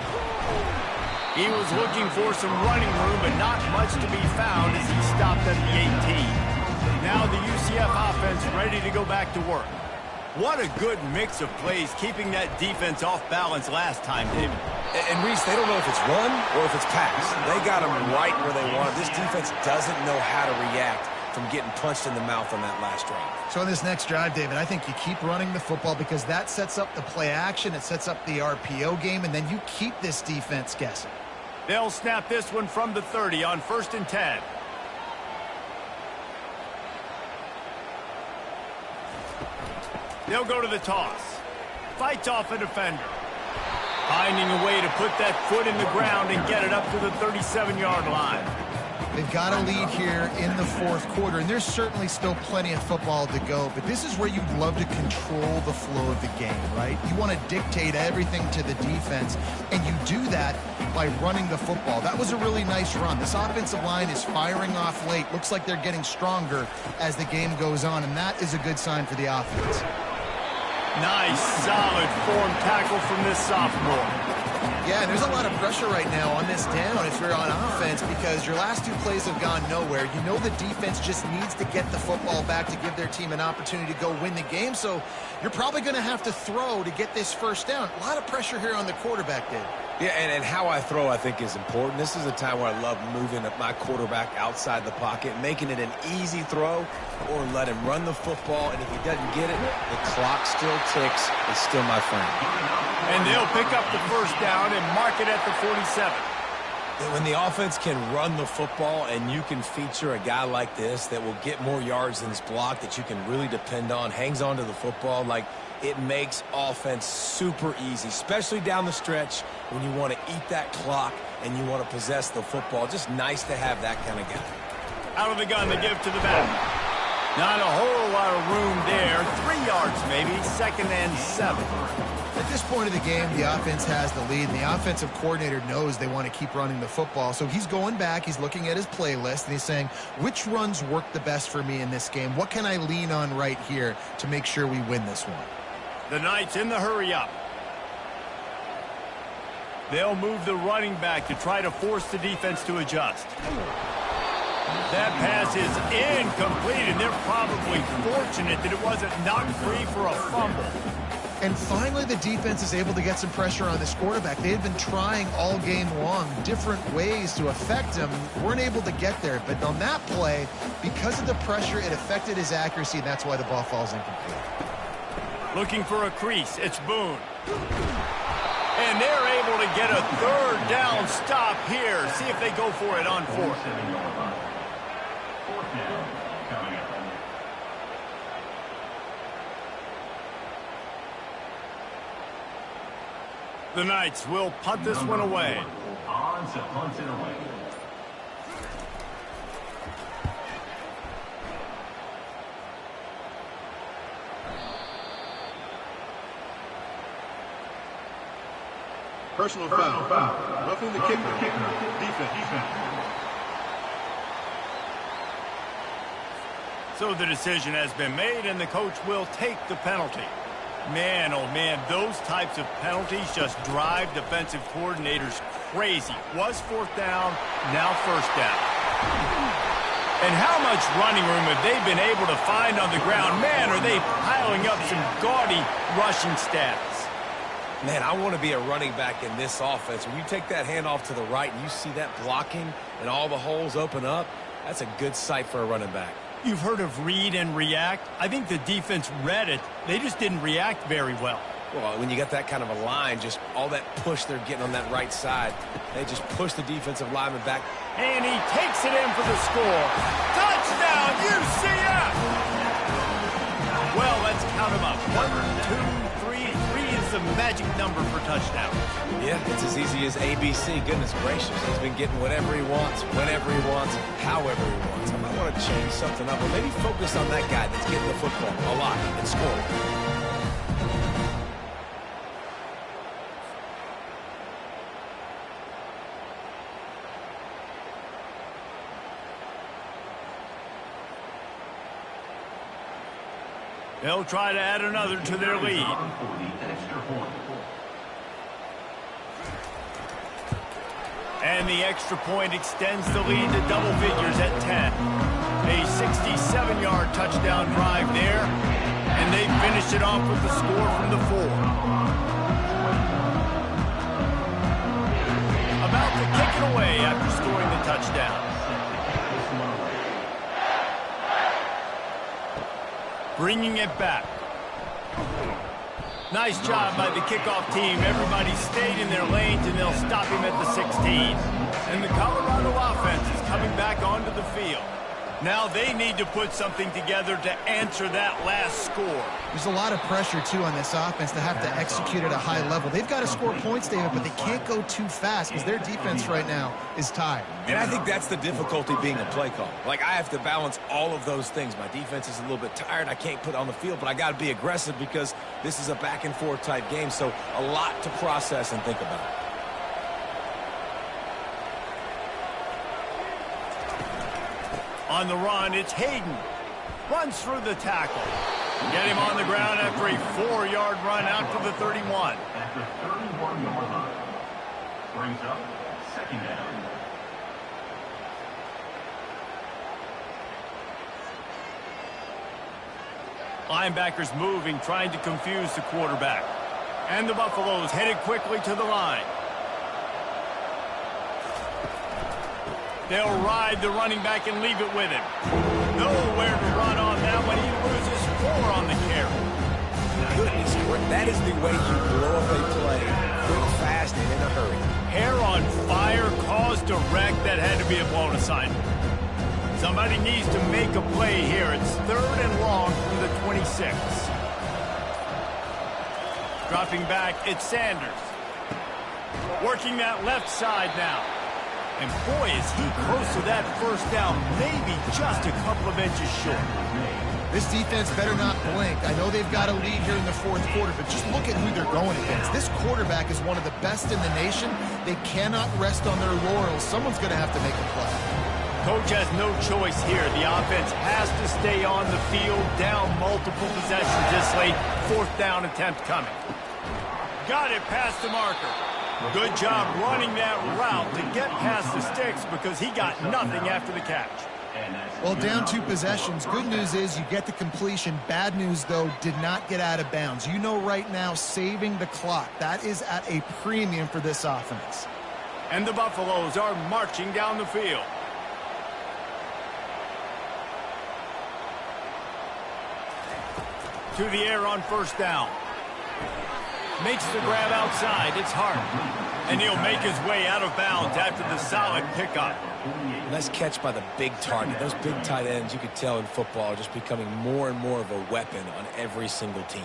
S1: He was looking for some running room, but not much to be found as he stopped at the 18. Now the UCF offense ready to go back to work. What a good mix of plays, keeping that defense off balance last time, David.
S3: And Reese, they don't know if it's run or if it's pass. They got them right where they want it. This defense doesn't know how to react from getting punched in the mouth on that last drive.
S2: So in this next drive, David, I think you keep running the football because that sets up the play action, it sets up the RPO game, and then you keep this defense guessing.
S1: They'll snap this one from the 30 on 1st and 10. They'll go to the toss. Fights off a defender. Finding a way to put that foot in the ground and get it up to the 37-yard line.
S2: They've got a lead here in the fourth quarter, and there's certainly still plenty of football to go, but this is where you'd love to control the flow of the game, right? You want to dictate everything to the defense, and you do that by running the football. That was a really nice run. This offensive line is firing off late. Looks like they're getting stronger as the game goes on, and that is a good sign for the offense.
S1: Nice, solid form tackle from this sophomore.
S2: Yeah, and there's a lot of pressure right now on this down if you're on offense because your last 2 plays have gone nowhere. You know the defense just needs to get the football back to give their team an opportunity to go win the game, so you're probably going to have to throw to get this first down. A lot of pressure here on the quarterback, Dave.
S3: Yeah, and how I throw, I think, is important. This is a time where I love moving my quarterback outside the pocket, making it an easy throw, or let him run the football, and if he doesn't get it, the clock still ticks. It's still my friend.
S1: And they'll pick up the first down and mark it at the 47.
S3: When the offense can run the football and you can feature a guy like this that will get more yards than his block, that you can really depend on, hangs on to the football, like it makes offense super easy, especially down the stretch when you want to eat that clock and you want to possess the football. Just nice to have that kind of guy.
S1: Out of the gun to give to the back. Not a whole lot of room there. 3 yards maybe, 2nd and 7.
S2: At this point of the game, the offense has the lead, and the offensive coordinator knows they want to keep running the football. So he's going back, he's looking at his playlist, and he's saying, which runs work the best for me in this game? What can I lean on right here to make sure we win this one?
S1: The Knights in the hurry up. They'll move the running back to try to force the defense to adjust. That pass is incomplete, and they're probably fortunate that it wasn't knocked free for a fumble.
S2: And finally, the defense is able to get some pressure on this quarterback. They had been trying all game long different ways to affect him. Weren't able to get there. But on that play, because of the pressure, it affected his accuracy, and that's why the ball falls incomplete.
S1: Looking for a crease. It's Boone. And they're able to get a 3rd down stop here. See if they go for it on 4th.
S5: 4th down coming up.
S1: The Knights will punt this one away.
S5: On to punt it away.
S4: Personal foul. Roughing the kicker. Defense.
S1: So the decision has been made, and the coach will take the penalty. Man, oh man, those types of penalties just drive defensive coordinators crazy. Was 4th down, now 1st down. And how much running room have they been able to find on the ground? Man, are they piling up some gaudy rushing stats.
S3: Man, I want to be a running back in this offense. When you take that handoff to the right and you see that blocking and all the holes open up, that's a good sight for a running back.
S1: You've heard of read and react. I think the defense read it. They just didn't react very well.
S3: Well, when you got that kind of a line, just all that push they're getting on that right side, they just push the defensive lineman back.
S1: And he takes it in for the score. Touchdown, UCF! Well, let's count them up. 1, 2, 3. 3 is the magic number for touchdowns.
S3: Yeah, it's as easy as ABC. Goodness gracious. He's been getting whatever he wants, whenever he wants, however he wants. I might want to change something up, or maybe focus on that guy that's getting the football a lot and scoring.
S1: They'll try to add another to their lead. And the extra point extends the lead to double figures at 10. A 67-yard touchdown drive there, and they finish it off with the score from the 4. About to kick it away after scoring the touchdown. Bringing it back. Nice job by the kickoff team. Everybody stayed in their lanes, and they'll stop him at the 16. And the Colorado offense is coming back onto the field. Now they need to put something together to answer that last score.
S2: There's a lot of pressure, too, on this offense to have to execute at a high level. They've got to score points, David, but they can't go too fast because their defense right now is tired.
S3: And I think that's the difficulty being a play call. Like, I have to balance all of those things. My defense is a little bit tired. I can't put it on the field, but I got to be aggressive because this is a back-and-forth type game, so a lot to process and think about.
S1: On the run, it's Hayden. Runs through the tackle. Get him on the ground after a 4-yard run out to the 31.
S5: At the 31-yard line. Brings up 2nd down.
S1: Linebackers moving, trying to confuse the quarterback. And the Buffaloes headed quickly to the line. They'll ride the running back and leave it with him. Nowhere to run on that one. He loses 4 on the carry.
S3: Goodness, that is the way you blow up a play. Quick, fast, and in a hurry.
S1: Hair on fire, cause to Correct, that had to be a blown assignment. Somebody needs to make a play here. It's 3rd and long from the 26. Dropping back, it's Sanders. Working that left side now. And boy, is he close to that first down, maybe just a couple of inches short.
S2: This defense better not blink. I know they've got a lead here in the 4th quarter, but just look at who they're going against. This quarterback is one of the best in the nation. They cannot rest on their laurels. Someone's going to have to make a play.
S1: Coach has no choice here. The offense has to stay on the field, down multiple possessions this late. 4th down attempt coming. Got it past the marker. Good job running that route to get past the sticks because he got nothing after the catch.
S2: Well, down 2 possessions. Good news is you get the completion. Bad news, though, did not get out of bounds. You know right now, saving the clock. That is at a premium for this offense.
S1: And the Buffaloes are marching down the field. To the air on 1st down. Makes the grab outside. It's Hart. And he'll make his way out of bounds after the solid pickup.
S3: Nice catch by the big target. Those big tight ends, you could tell in football, are just becoming more and more of a weapon on every single team.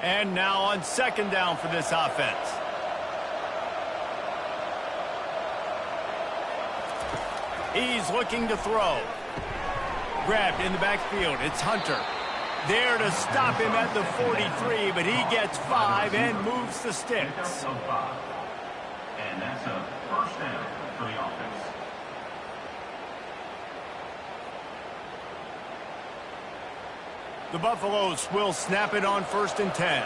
S1: And now on 2nd down for this offense. He's looking to throw. Grabbed in the backfield. It's Hunter. There to stop him at the 43, but he gets 5 and moves the sticks.
S5: And that's a 1st down for the offense.
S1: The Buffaloes will snap it on 1st and 10.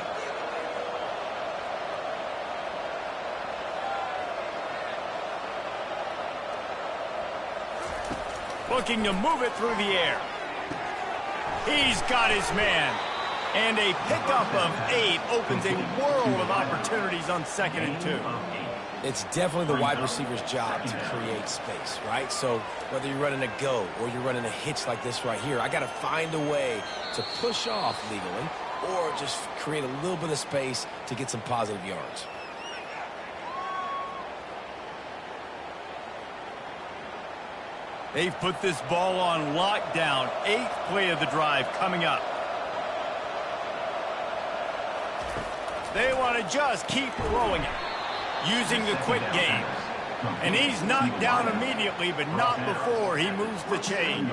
S1: Looking to move it through the air. He's got his man. And a pickup of 8 opens a world of opportunities on 2nd and 2.
S3: It's definitely the wide receiver's job to create space, right? So whether you're running a go or you're running a hitch like this right here, I got to find a way to push off legally or just create a little bit of space to get some positive yards.
S1: They've put this ball on lockdown. 8th play of the drive coming up. They want to just keep throwing it, using the quick game. And he's knocked down immediately, but not before he moves the chains.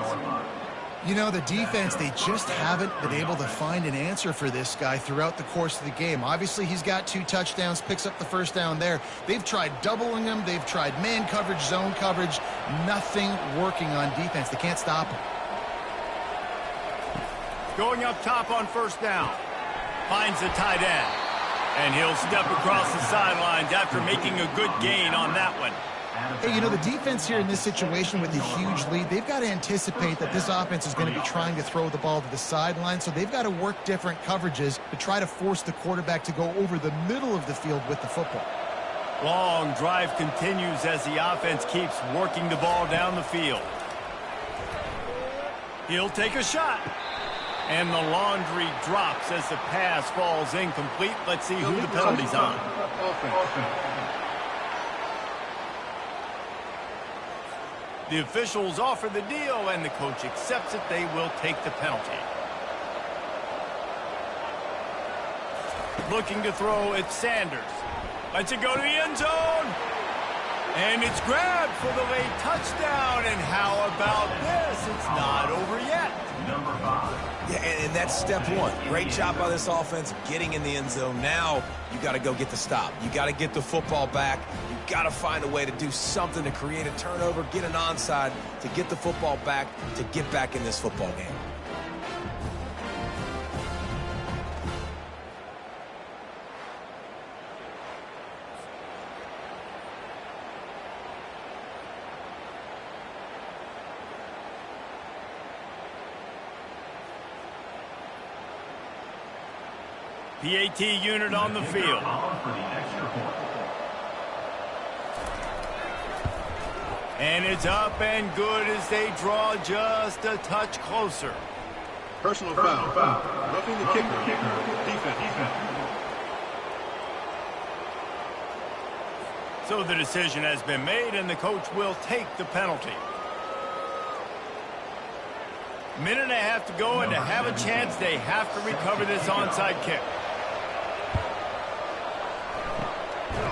S2: You know, the defense, they just haven't been able to find an answer for this guy throughout the course of the game. Obviously, he's got 2 touchdowns, picks up the 1st down there. They've tried doubling him. They've tried man coverage, zone coverage. Nothing working on defense. They can't stop him.
S1: Going up top on 1st down. Finds the tight end. And he'll step across the sidelines after making a good gain on that one.
S2: Hey, you know, the defense here in this situation with a huge lead, they've got to anticipate that this offense is going to be trying to throw the ball to the sideline, so they've got to work different coverages to try to force the quarterback to go over the middle of the field with the football.
S1: Long drive continues as the offense keeps working the ball down the field. He'll take a shot. And the laundry drops as the pass falls incomplete. Let's see who the penalty's on. The officials offer the deal, and the coach accepts it. They will take the penalty. Looking to throw, it's Sanders. Lets it go to the end zone. And it's grabbed for the late touchdown. And how about this? It's not over yet.
S5: Number 5.
S3: Yeah, and that's step 1. Great job by this offense getting in the end zone. Now you got to go get the stop. You got to get the football back. You got to find a way to do something to create a turnover, get an onside, to get the football back, to get back in this football game.
S1: PAT unit on the field. And it's up and good as they draw just a touch closer.
S4: Personal foul. Roughing the kicker. Defense.
S1: So the decision has been made, and the coach will take the penalty. Minute and a half to go, and to have a chance, they have to recover this onside kick.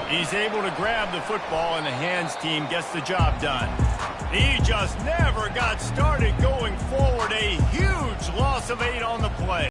S1: He's able to grab the football, and the hands team gets the job done. He just never got started going forward. A huge loss of 8 on the play.